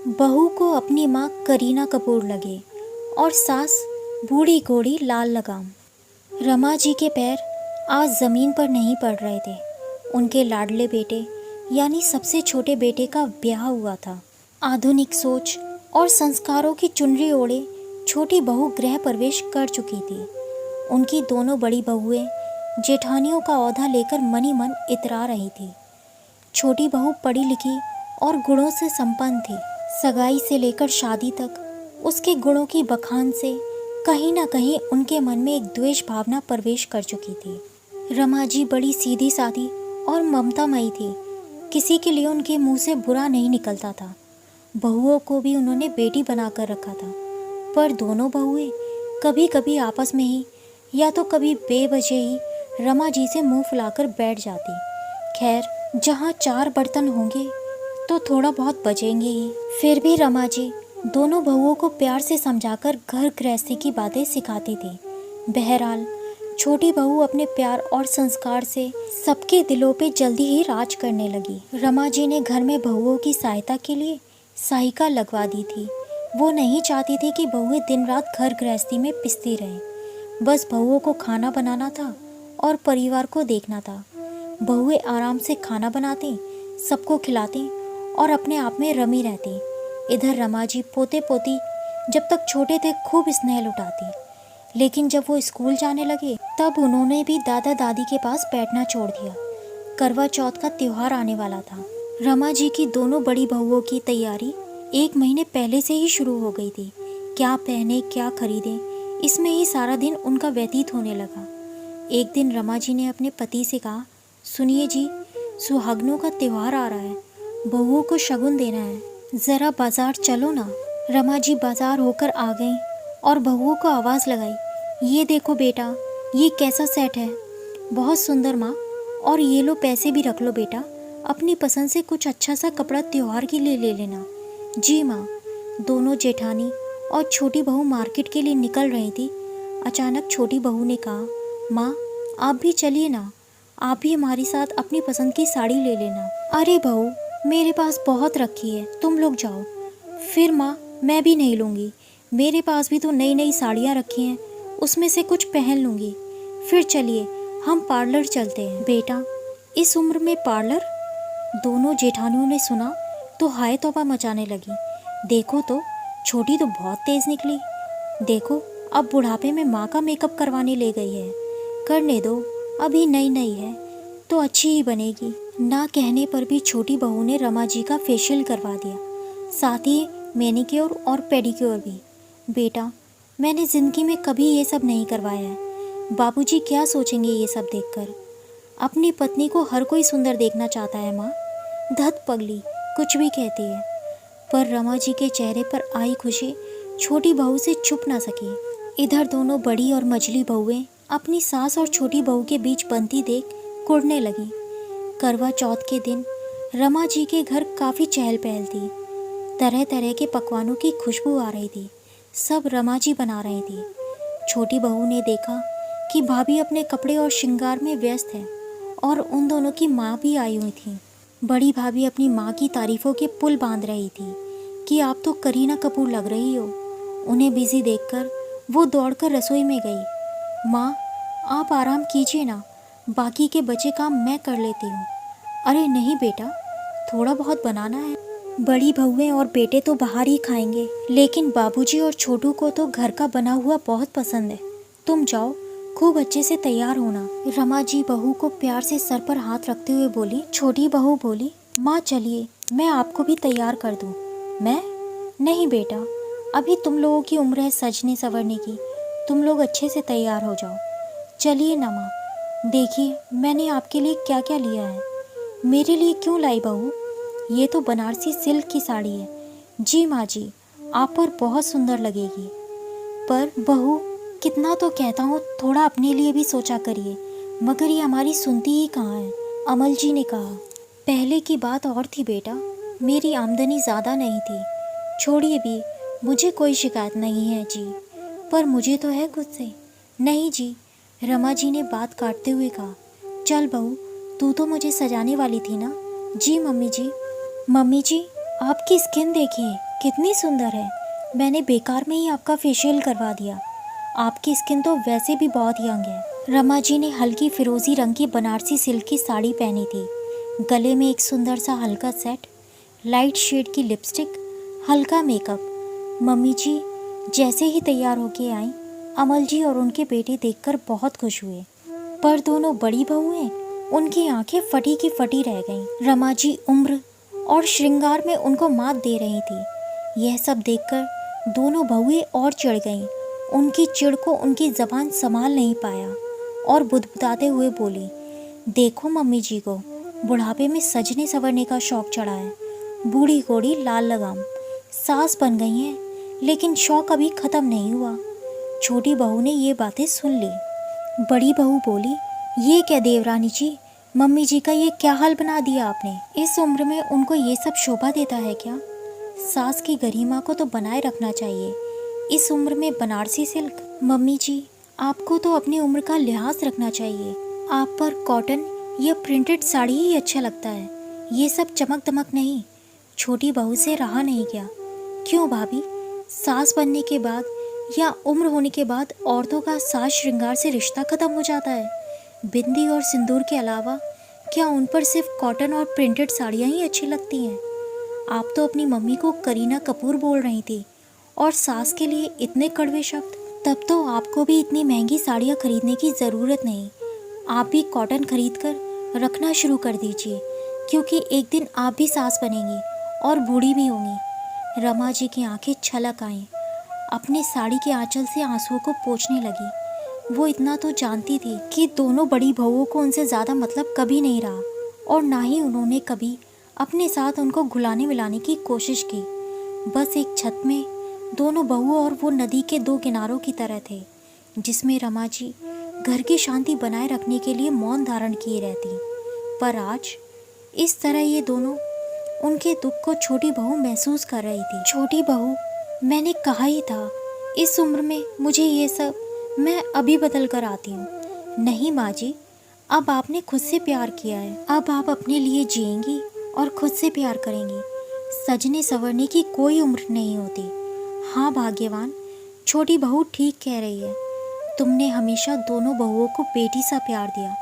बहू को अपनी माँ करीना कपूर लगे और सास बूढ़ी घोड़ी लाल लगाम। रमा जी के पैर आज ज़मीन पर नहीं पड़ रहे थे। उनके लाडले बेटे यानी सबसे छोटे बेटे का ब्याह हुआ था। आधुनिक सोच और संस्कारों की चुनरी ओढ़े छोटी बहू गृह प्रवेश कर चुकी थी। उनकी दोनों बड़ी बहुएं जेठानियों का औहदा लेकर मनी मन इतरा रही थी। छोटी बहू पढ़ी लिखी और गुणों से संपन्न थी। सगाई से लेकर शादी तक उसके गुणों की बखान से कहीं ना कहीं उनके मन में एक द्वेष भावना प्रवेश कर चुकी थी। रमा जी बड़ी सीधी सादी और ममतामयी थी। किसी के लिए उनके मुंह से बुरा नहीं निकलता था। बहुओं को भी उन्होंने बेटी बनाकर रखा था, पर दोनों बहुएं कभी कभी आपस में ही या तो कभी बेवजह ही रमा जी से मुंह फुलाकर बैठ जाती। खैर, जहाँ चार बर्तन होंगे तो थोड़ा बहुत बचेंगे ही। फिर भी रमा जी दोनों बहुओं को प्यार से समझाकर घर गृहस्थी की बातें सिखाती थी। बहरहाल, छोटी बहू अपने प्यार और संस्कार से सबके दिलों पे जल्दी ही राज करने लगी। रमा जी ने घर में बहुओं की सहायता के लिए सहायिका लगवा दी थी। वो नहीं चाहती थी कि बहुएं दिन रात घर गृहस्थी में पिसती रहें। बस बहुओं को खाना बनाना था और परिवार को देखना था। बहुएं आराम से खाना बनाती, सबको खिलाती और अपने आप में रमी रहती। इधर रमा जी पोते पोती जब तक छोटे थे खूब स्नेह लुटाती, लेकिन जब वो स्कूल जाने लगे तब उन्होंने भी दादा दादी के पास बैठना छोड़ दिया। करवा चौथ का त्योहार आने वाला था। रमा जी की दोनों बड़ी बहुओं की तैयारी 1 महीने पहले से ही शुरू हो गई थी। क्या पहने, क्या खरीदें, इसमें ही सारा दिन उनका व्यतीत होने लगा। एक दिन रमा जी ने अपने पति से कहा, सुनिए जी, सुहागनों का त्योहार आ रहा है, बहुओं को शगुन देना है, ज़रा बाजार चलो ना। रमा जी बाजार होकर आ गईं और बहुओं को आवाज़ लगाई, ये देखो बेटा, ये कैसा सेट है, बहुत सुंदर माँ, और ये लो पैसे भी रख लो बेटा, अपनी पसंद से कुछ अच्छा सा कपड़ा त्योहार के लिए ले लेना। जी माँ। दोनों जेठानी और छोटी बहू मार्केट के लिए निकल रही थी। अचानक छोटी बहू ने कहा, माँ आप भी चलिए ना, आप भी हमारे साथ अपनी पसंद की साड़ी ले लेना। अरे बहू, मेरे पास बहुत रखी है, तुम लोग जाओ। फिर माँ, मैं भी नहीं लूँगी, मेरे पास भी तो नई नई साड़ियाँ रखी हैं, उसमें से कुछ पहन लूँगी। फिर चलिए हम पार्लर चलते हैं। बेटा, इस उम्र में पार्लर? दोनों जेठानियों ने सुना तो हाय तौबा मचाने लगी। देखो तो, छोटी तो बहुत तेज़ निकली। देखो, अब बुढ़ापे में माँ का मेकअप करवाने ले गई है। करने दो, अभी नई नई है तो अच्छी ही बनेगी। ना कहने पर भी छोटी बहू ने रमा जी का फेशियल करवा दिया, साथ ही मैनीक्योर और पेडिक्योर भी। बेटा, मैंने ज़िंदगी में कभी ये सब नहीं करवाया है। बाबूजी क्या सोचेंगे ये सब देखकर? अपनी पत्नी को हर कोई सुंदर देखना चाहता है माँ। धत पगली, कुछ भी कहती है। पर रमा जी के चेहरे पर आई खुशी छोटी बहू से छुप ना सकी। इधर दोनों बड़ी और मझली बहुएं अपनी सास और छोटी बहू के बीच बनती देख कुढ़ने लगी। करवा चौथ के दिन रमा जी के घर काफ़ी चहल पहल थी। तरह तरह के पकवानों की खुशबू आ रही थी। सब रमा जी बना रही थी। छोटी बहू ने देखा कि भाभी अपने कपड़े और श्रृंगार में व्यस्त है और उन दोनों की माँ भी आई हुई थी। बड़ी भाभी अपनी माँ की तारीफ़ों के पुल बांध रही थी कि आप तो करीना कपूर लग रही हो। उन्हें बिजी देखकर वो दौड़कर रसोई में गई। माँ, आप आराम कीजिए ना, बाकी के बचे काम मैं कर लेती हूँ। अरे नहीं बेटा, थोड़ा बहुत बनाना है। बड़ी बहुएं और बेटे तो बाहर ही खाएंगे, लेकिन बाबूजी और छोटू को तो घर का बना हुआ बहुत पसंद है। तुम जाओ, खूब अच्छे से तैयार होना। रमा जी बहू को प्यार से सर पर हाथ रखते हुए बोली। छोटी बहू बोली, माँ चलिए, मैं आपको भी तैयार कर दूँ। मैं? नहीं बेटा, अभी तुम लोगों की उम्र है सजने संवरने की, तुम लोग अच्छे से तैयार हो जाओ। चलिए ना माँ, देखिए मैंने आपके लिए क्या क्या लिया है। मेरे लिए क्यों लाई बहू? ये तो बनारसी सिल्क की साड़ी है। जी माँ जी, आप पर बहुत सुंदर लगेगी। पर बहू, कितना तो कहता हूँ, थोड़ा अपने लिए भी सोचा करिए, मगर ये हमारी सुनती ही कहाँ है। अमल जी ने कहा। पहले की बात और थी बेटा, मेरी आमदनी ज़्यादा नहीं थी। छोड़िए भी, मुझे कोई शिकायत नहीं है जी, पर मुझे तो है गुस्से। नहीं जी, रमा जी ने बात काटते हुए कहा। चल बहू, तू तो मुझे सजाने वाली थी ना। जी मम्मी जी। मम्मी जी, आपकी स्किन देखिए, कितनी सुंदर है। मैंने बेकार में ही आपका फेशियल करवा दिया। आपकी स्किन तो वैसे भी बहुत यंग है। रमा जी ने हल्की फिरोजी रंग की बनारसी सिल्क की साड़ी पहनी थी। गले में एक सुंदर सा हल्का सेट, लाइट शेड की लिपस्टिक, हल्का मेकअप। मम्मी जी जैसे ही तैयार होके आईं, अमल जी और उनके बेटे देखकर बहुत खुश हुए। पर दोनों बड़ी बहुएं, उनकी आंखें फटी की फटी रह गईं। रमा जी उम्र और श्रृंगार में उनको मात दे रही थी। यह सब देखकर दोनों बहुएं और चिढ़ गईं। उनकी चिढ़ को उनकी ज़बान संभाल नहीं पाया और बुदबुदाते हुए बोली, देखो मम्मी जी को बुढ़ापे में सजने संवरने का शौक चढ़ा है। बूढ़ी घोड़ी लाल लगाम, सास बन गई हैं, लेकिन शौक अभी ख़त्म नहीं हुआ। छोटी बहू ने ये बातें सुन ली। बड़ी बहू बोली, ये क्या देवरानी जी, मम्मी जी का ये क्या हाल बना दिया आपने। इस उम्र में उनको ये सब शोभा देता है क्या। सास की गरिमा को तो बनाए रखना चाहिए। इस उम्र में बनारसी सिल्क। मम्मी जी आपको तो अपनी उम्र का लिहाज रखना चाहिए। आप पर कॉटन या प्रिंटेड साड़ी ही अच्छा लगता है, ये सब चमक दमक नहीं। छोटी बहू से रहा नहीं गया। क्यों भाभी, सास बनने के बाद या उम्र होने के बाद औरतों का साज श्रृंगार से रिश्ता खत्म हो जाता है। बिंदी और सिंदूर के अलावा क्या उन पर सिर्फ कॉटन और प्रिंटेड साड़ियाँ ही अच्छी लगती हैं। आप तो अपनी मम्मी को करीना कपूर बोल रही थी और सास के लिए इतने कड़वे शब्द। तब तो आपको भी इतनी महंगी साड़ियाँ खरीदने की ज़रूरत नहीं। आप भी कॉटन खरीद कर रखना शुरू कर दीजिए, क्योंकि एक दिन आप भी सास बनेंगी और बूढ़ी भी होंगी। रमा जी की आंखें छलक आईं। अपने साड़ी के आंचल से आंसुओं को पोंछने लगी। वो इतना तो जानती थी कि दोनों बड़ी बहुओं को उनसे ज़्यादा मतलब कभी नहीं रहा और ना ही उन्होंने कभी अपने साथ उनको घुलाने मिलाने की कोशिश की। बस एक छत में दोनों बहुओं और वो नदी के दो किनारों की तरह थे, जिसमें रमा जी घर की शांति बनाए रखने के लिए मौन धारण किए रहती। पर आज इस तरह ये दोनों उनके दुख को छोटी बहू महसूस कर रही थी। छोटी बहू, मैंने कहा ही था इस उम्र में मुझे ये सब, मैं अभी बदल कर आती हूँ। नहीं माँ जी, अब आपने खुद से प्यार किया है। अब आप अपने लिए जिएंगी और खुद से प्यार करेंगी। सजने संवरने की कोई उम्र नहीं होती। हाँ भाग्यवान, छोटी बहू ठीक कह रही है। तुमने हमेशा दोनों बहुओं को बेटी सा प्यार दिया,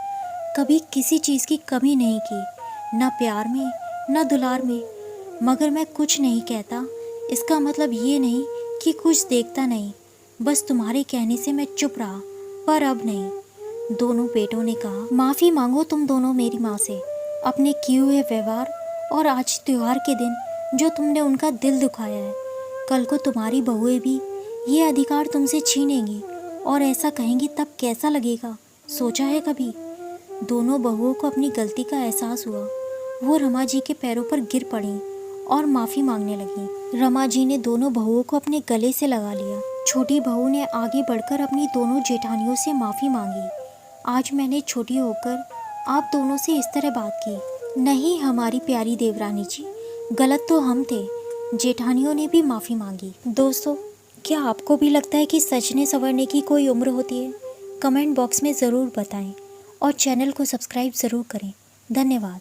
कभी किसी चीज़ की कमी नहीं की, ना प्यार में ना दुलार में। मगर मैं कुछ नहीं कहता, इसका मतलब ये नहीं कि कुछ देखता नहीं। बस तुम्हारे कहने से मैं चुप रहा, पर अब नहीं। दोनों बेटों ने कहा, माफ़ी मांगो तुम दोनों मेरी माँ से, अपने किए हुए व्यवहार और आज त्योहार के दिन जो तुमने उनका दिल दुखाया है। कल को तुम्हारी बहुएं भी ये अधिकार तुमसे छीनेंगी और ऐसा कहेंगी, तब कैसा लगेगा, सोचा है कभी। दोनों बहुओं को अपनी गलती का एहसास हुआ। वो रमा जी के पैरों पर गिर पड़ी और माफ़ी मांगने लगी। रमा जी ने दोनों बहुओं को अपने गले से लगा लिया। छोटी बहू ने आगे बढ़कर अपनी दोनों जेठानियों से माफ़ी मांगी। आज मैंने छोटी होकर आप दोनों से इस तरह बात की। नहीं हमारी प्यारी देवरानी जी, गलत तो हम थे। जेठानियों ने भी माफ़ी मांगी। दोस्तों, क्या आपको भी लगता है कि सजने संवरने की कोई उम्र होती है? कमेंट बॉक्स में ज़रूर बताएं और चैनल को सब्सक्राइब ज़रूर करें। धन्यवाद।